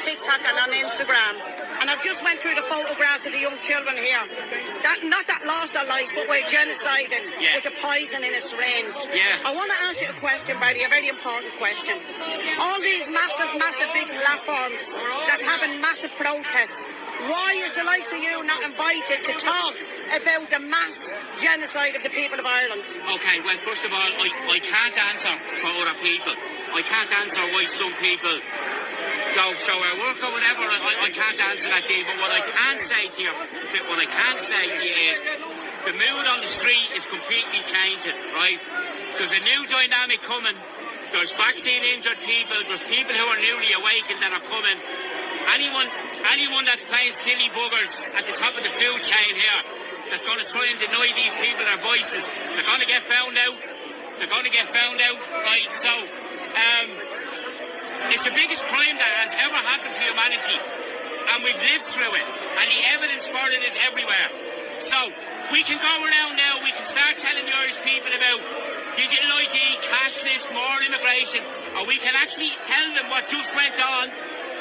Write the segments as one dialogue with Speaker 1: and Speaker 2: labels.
Speaker 1: TikTok and on Instagram, and I've just went through the photographs of the young children here. Not that lost their lives, but were genocided with the poison in a syringe. I want to ask you a question, Barry, a very important question. All these massive big platforms that's having massive protests, why is the likes of you not invited to talk about the mass genocide of the people of Ireland?
Speaker 2: Okay, well, first of all, I can't answer for other people. I can't answer why some people don't show our work or whatever. I can't answer that, Dave. But what I can say to you is the mood on the street is completely changing, right? There's a new dynamic coming. There's vaccine-injured people. There's people who are newly awakened that are coming. Anyone that's playing silly buggers at the top of the food chain here that's going to try and deny these people their voices, they're going to get found out. Right? So, it's the biggest crime that has ever happened to humanity, and we've lived through it, and the evidence for it is everywhere. So, we can go around now, we can start telling the Irish people about digital ID, cashless, more immigration, or we can actually tell them what just went on,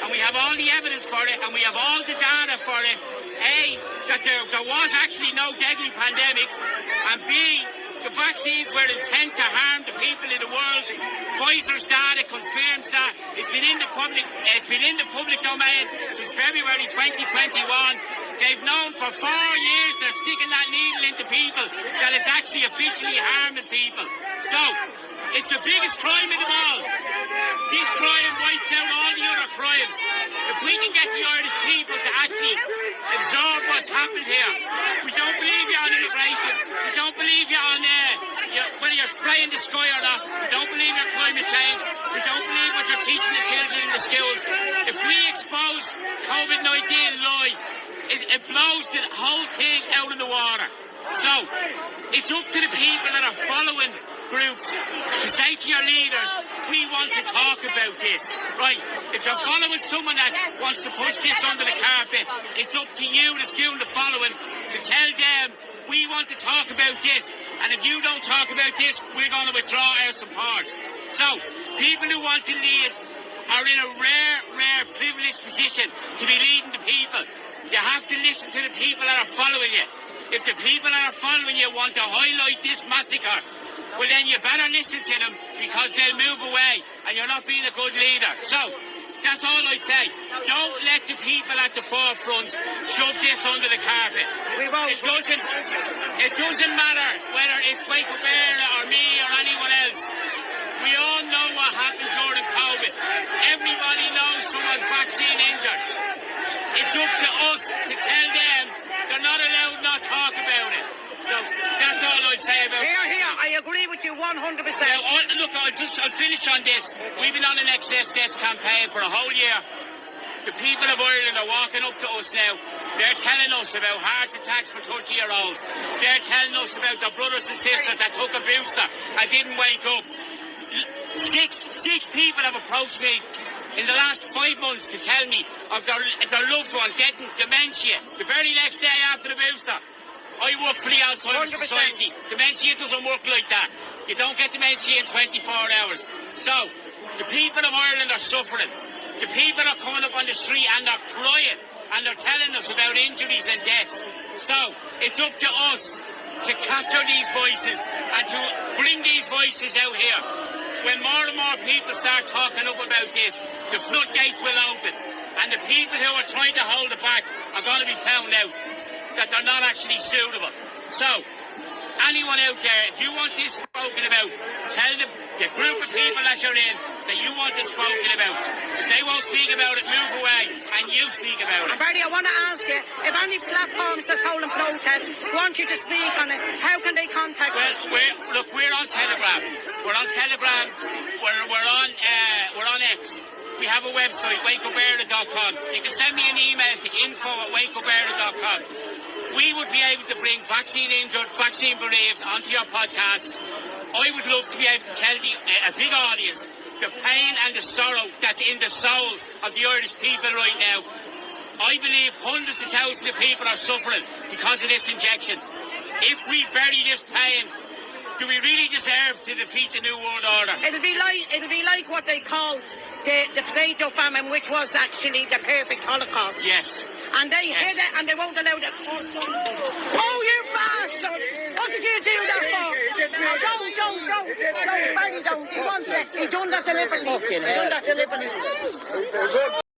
Speaker 2: and we have all the evidence for it, and we have all the data for it. A, that there was actually no deadly pandemic, and B, the vaccines were intent to harm the people in the world. Pfizer's data confirms that. It's been in the public domain since February 2021. They've known for 4 years they're sticking that needle into people that it's actually officially harming people. So, it's the biggest crime of them all. This crime wipes out all the other crimes. If we can get the Irish people to actually absorb what's happened here, we don't believe you on immigration, we don't believe you on whether you're spraying the sky or not, we don't believe your climate change, we don't believe what you're teaching the children in the schools. If we expose COVID-19 lie, it blows the whole thing out of the water. So, it's up to the people that are following groups to say to your leaders, we want to talk about this, right? If you're following someone that wants to push this under the carpet, it's up to you that's doing the following to tell them, we want to talk about this, and if you don't talk about this, we're going to withdraw our support. So, people who want to lead are in a rare privileged position to be leading the people. You have to listen to the people that are following you. If the people that are following you want to highlight this massacre, well then you better listen to them, because they'll move away and you're not being a good leader. So, that's all I'd say. Don't let the people at the forefront shove this under the carpet.
Speaker 1: We won't.
Speaker 2: It doesn't matter whether it's Michael Bear or me or anyone else. We all know what happened during COVID. Everybody knows someone vaccine injured. It's up to us to tell them they're not allowed not talk about it. So that's all I'd say about it.
Speaker 1: Here, I agree with you 100%.
Speaker 2: Now, look, I'll finish on this. We've been on an excess deaths campaign for a whole year. The people of Ireland are walking up to us now. They're telling us about heart attacks for 30-year-olds. They're telling us about their brothers and sisters that took a booster and didn't wake up. Six people have approached me in the last 5 months to tell me of their loved one getting dementia the very next day after the booster. I work for the Alzheimer's
Speaker 1: 100%.
Speaker 2: Society. Dementia doesn't work like that. You don't get dementia in 24 hours. So, the people of Ireland are suffering. The people are coming up on the street and they're crying and they're telling us about injuries and deaths. So, it's up to us to capture these voices and to bring these voices out here. When more and more people start talking up about this, the floodgates will open, and the people who are trying to hold it back are going to be found out that they're not actually suitable. So, anyone out there, if you want this spoken about, tell the group of people that you're in that you want it spoken about. If they won't speak about it, move away, and you speak about it.
Speaker 1: And Bertie, I want to ask you, if any platforms that's holding protests want you to speak on it, how can they contact you?
Speaker 2: Well, we're on Telegram. We're on Telegram. We're on X. We have a website, wakeupera.com. You can send me an email to info@wakeupera.com. We would be able to bring vaccine injured, vaccine bereaved onto your podcasts. I would love to be able to tell a big audience the pain and the sorrow that's in the soul of the Irish people right now. I believe hundreds of thousands of people are suffering because of this injection. If we bury this pain, Do we really deserve to defeat the New World Order?
Speaker 1: It'll be like what they called the potato famine, which was actually the perfect Holocaust.
Speaker 2: Yes.
Speaker 1: And they hid it and they won't allow it. Oh, you bastard! What did you do that for? Don't, Barney, don't. He wanted it. He done that deliberately. He done that deliberately.